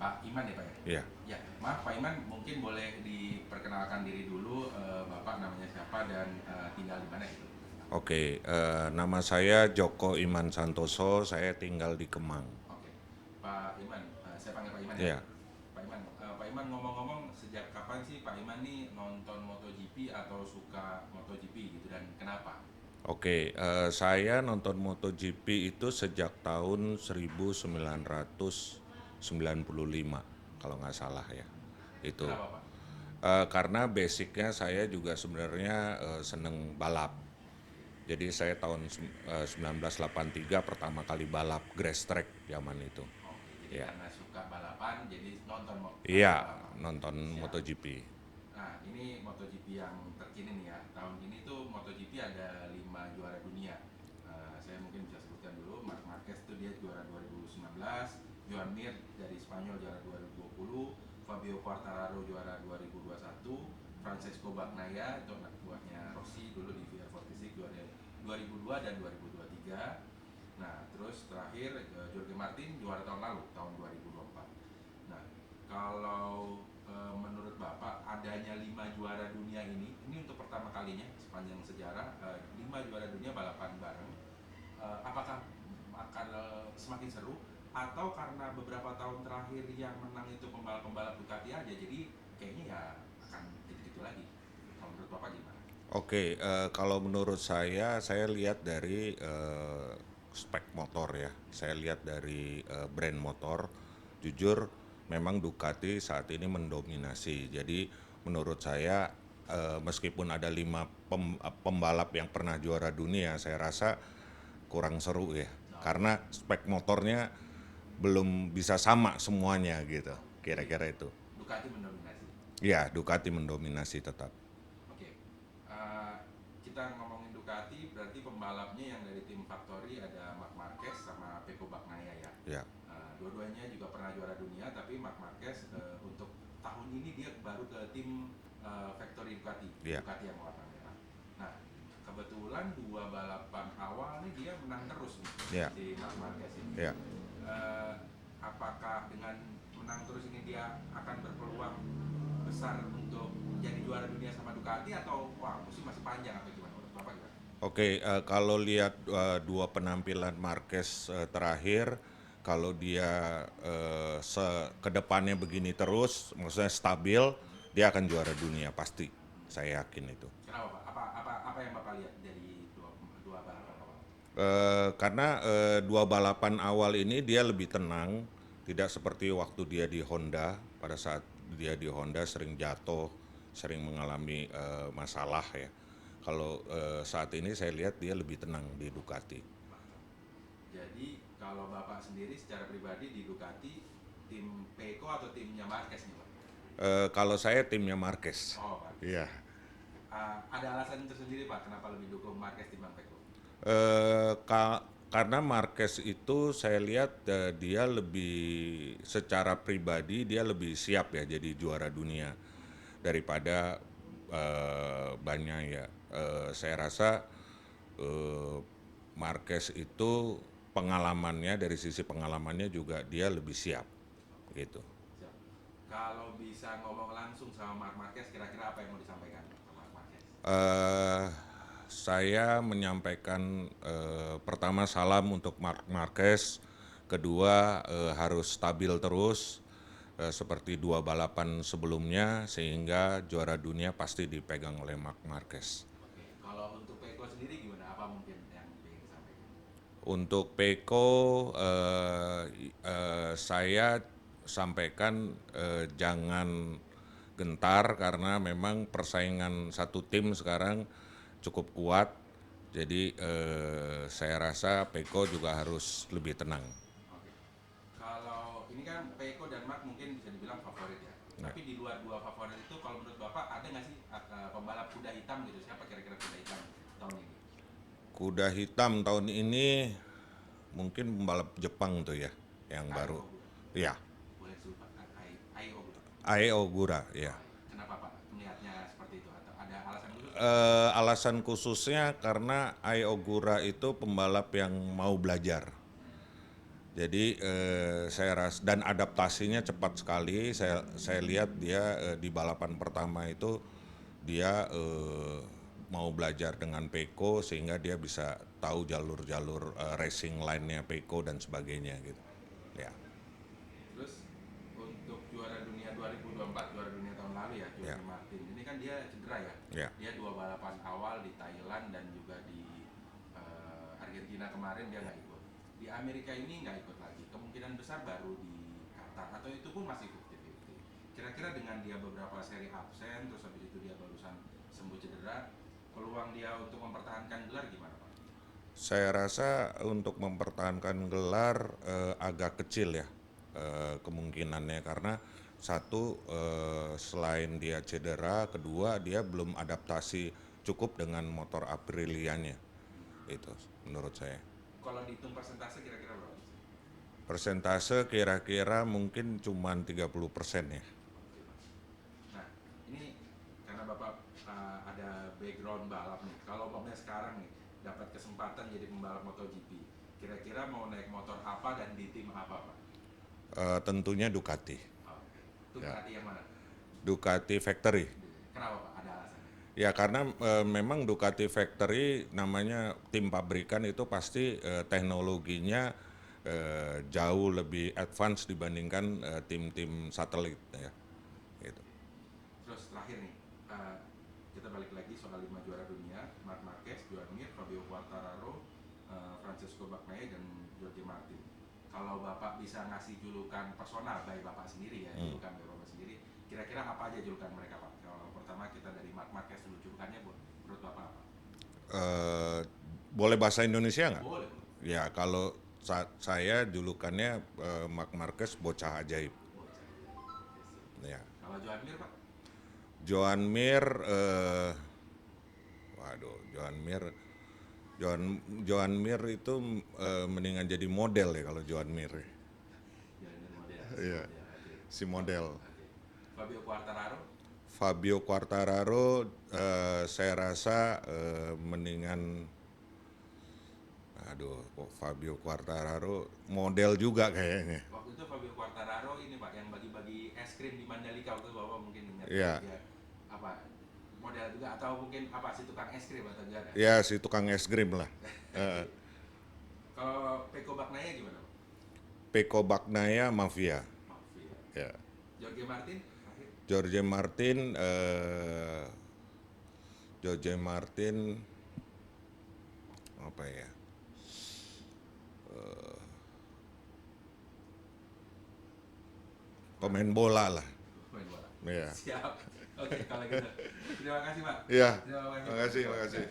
Pak Iman ya Pak ya? Iya. Ya, maaf Pak Iman, mungkin boleh diperkenalkan diri dulu, Bapak namanya siapa dan tinggal di mana itu? Oke, nama saya Joko Iman Santoso, saya tinggal di Kemang. Oke, Pak Iman, saya panggil Pak Iman ya. Ya, Pak Iman ngomong-ngomong, sejak kapan sih Pak Iman nih nonton MotoGP atau suka MotoGP gitu dan kenapa? oke. Saya nonton MotoGP itu sejak tahun 1995, kalau nggak salah ya. Itu Kenapa Pak? karena basicnya saya juga sebenarnya seneng balap. Jadi saya tahun 1983 pertama kali balap grass track zaman itu. Oke, jadi Ya, karena suka balapan, jadi nonton iya, balapan. nonton Siap. MotoGP. Nah, ini MotoGP yang terkini nih ya. Tahun ini tuh MotoGP ada 5 juara dunia. Saya mungkin bisa sebutkan dulu. Marc Marquez tuh dia juara 2019, Joan Mir dari Spanyol juara 2020, Fabio Quartararo juara 2021, Francesco Bagnaia itu anak buahnya Rossi dulu di VR46 juara 2002 dan 2023. Nah, terus terakhir Jorge Martin juara tahun lalu, tahun 2024. Nah, kalau menurut Bapak adanya 5 juara dunia ini untuk pertama kalinya sepanjang sejarah 5 juara dunia balapan bareng. Apakah akan semakin seru atau karena beberapa tahun terakhir yang menang itu pembalap-pembalap Ducati aja, jadi kayaknya ya akan gitu-gitu lagi. Kalau menurut Bapak gimana? Oke, kalau menurut saya lihat dari spek motor ya. Saya lihat dari brand motor. Jujur, memang Ducati saat ini mendominasi. Jadi menurut saya meskipun ada 5 pembalap yang pernah juara dunia, saya rasa kurang seru ya. Oke, Karena spek motornya belum bisa sama semuanya gitu. jadi Kira-kira itu. Ducati mendominasi. Ya, Ducati mendominasi tetap. Oke, eh, kita ngomongin Ducati, berarti pembalapnya yang dari tim Factory ada Marc Marquez sama Pecco Bagnaia ya. Ya, Dua-duanya juga pernah juara dunia, tapi Marc Marquez untuk tahun ini dia baru ke tim Factory Ducati, ya. Ducati yang warna merah. Nah, kebetulan dua balapan awal nih dia menang terus nih Ya, si Marc Marquez ini. ya. Eh, apakah dengan menang terus ini dia akan berpeluang besar untuk menjadi juara dunia sama Ducati atau wah musim masih panjang atau gimana menurut Bapak gimana? Oke, kalau lihat dua penampilan Marquez terakhir, kalau dia kedepannya begini terus, maksudnya stabil, dia akan juara dunia pasti. Saya yakin itu. Kenapa Pak? Apa yang Bapak lihat dari dua balapan awal? Karena dua balapan awal ini dia lebih tenang, tidak seperti waktu dia di Honda. Pada saat dia di Honda sering jatuh, sering mengalami masalah ya. Kalau saat ini saya lihat dia lebih tenang di Ducati. Mantap. Jadi kalau Bapak sendiri secara pribadi di Ducati tim Pecco atau timnya Marquez nih Pak? Kalau saya timnya Marquez. Oh Marquez. Iya. Ada alasan tersendiri Pak kenapa lebih dukung Marquez timbang Pecco? Karena Marquez itu saya lihat dia lebih secara pribadi dia lebih siap ya jadi juara dunia daripada banyak ya. Saya rasa eh, Marquez itu pengalamannya dari sisi pengalamannya juga dia lebih siap Oke, gitu. siap. Kalau bisa ngomong langsung sama Marc Marquez, kira-kira apa yang mau disampaikan sama Marc Marquez? eh saya menyampaikan pertama salam untuk Marc Marquez, kedua harus stabil terus seperti dua balapan sebelumnya sehingga juara dunia pasti dipegang oleh Marc Marquez. Oke, kalau untuk Peko sendiri gimana? Apa mungkin yang ingin disampaikan? Untuk Peko saya sampaikan jangan gentar karena memang persaingan satu tim sekarang cukup kuat. Jadi saya rasa Peko juga harus lebih tenang. Oke, kalau ini kan Peko dan Mark mungkin bisa dibilang favorit ya. Ya. Tapi di luar dua favorit itu, kalau menurut Bapak ada nggak sih pembalap kuda hitam gitu? Siapa kira-kira kuda hitam tahun ini? Kuda hitam tahun ini mungkin pembalap Jepang tuh ya yang Ai baru. Ogura. Ya, Boleh lupa. Ai Ogura. Ae Ogura ya. Oh, iya. Kenapa Pak melihatnya seperti itu? Atau ada alasan khusus? Alasan khususnya karena Ai Ogura itu pembalap yang mau belajar. Jadi dan adaptasinya cepat sekali. Saya lihat dia di balapan pertama itu dia mau belajar dengan Pecco sehingga dia bisa tahu jalur-jalur racing line-nya Pecco dan sebagainya gitu. Ya, Terus untuk juara dunia 2024, juara dunia tahun lalu ya, ya, Jorge Martin. Ini kan dia cedera ya. ya. Dia 2 balapan awal di Thailand dan juga di Argentina kemarin dia nggak ikut. Di Amerika ini nggak ikut lagi. Kemungkinan besar baru di Qatar atau itu pun masih 50-50. Kira-kira dengan dia beberapa seri absen, terus habis itu dia barusan sembuh cedera, peluang dia untuk mempertahankan gelar gimana Pak? Saya rasa untuk mempertahankan gelar agak kecil ya kemungkinannya karena satu selain dia cedera, kedua dia belum adaptasi cukup dengan motor Aprilianya itu menurut saya. Kalau dihitung persentase kira-kira berapa? Persentase kira-kira mungkin cuman 30% ya. Nah, ini karena Bapak ada background balap nih. Kalau Bapak sekarang nih dapat kesempatan jadi pembalap MotoGP, kira-kira mau naik motor apa dan di tim apa, Pak? Tentunya Ducati. Oh, itu Ya. Ducati yang mana? Ducati Factory. Kenapa, Pak? Ada alasannya? Ya karena memang Ducati Factory namanya tim pabrikan itu pasti teknologinya jauh lebih advance dibandingkan tim-tim satelit ya. Gitu. Terus terakhir nih, kita balik lagi soal 5 juara dunia, Marc Marquez, Joan Mir, Fabio Quartararo, Francesco Bagnaia dan Jorge Martin. Kalau Bapak bisa ngasih julukan personal by Bapak sendiri ya, julukan by Bapak sendiri, kira-kira apa aja julukan mereka Pak? Kalau pertama kita dari Marc Marquez dulu, julukannya menurut Bapak apa? Eh, Boleh bahasa Indonesia nggak? Boleh. Ya kalau saya julukannya Marc Marquez bocah ajaib. Ya. Kalau Joan Mir Pak? Joan Mir, waduh, Joan Mir itu mendingan jadi model ya kalau Joan Mir. Joan Mir model. Iya, si model. Oke. Fabio Quartararo? Fabio Quartararo, saya rasa mendingan, aduh, kok Fabio Quartararo model juga kayaknya. Waktu itu Fabio Quartararo ini Pak yang bagi-bagi es krim di Mandalika, waktu itu Bapak mungkin ingat Iya. dia apa model juga atau mungkin apa si tukang es krim atau gimana? Ya si tukang es krim lah. Kalau Pecco Bagnaia gimana Pak? Pecco Bagnaia Mafia. Mafia. Ya. Jorge Martin? Akhir. Jorge Martin, apa ya? Pemain bola lah. Main bola. Iya. Siap. Oke kalau gitu. Terima kasih Pak. Iya. Terima kasih. Makasih, makasih.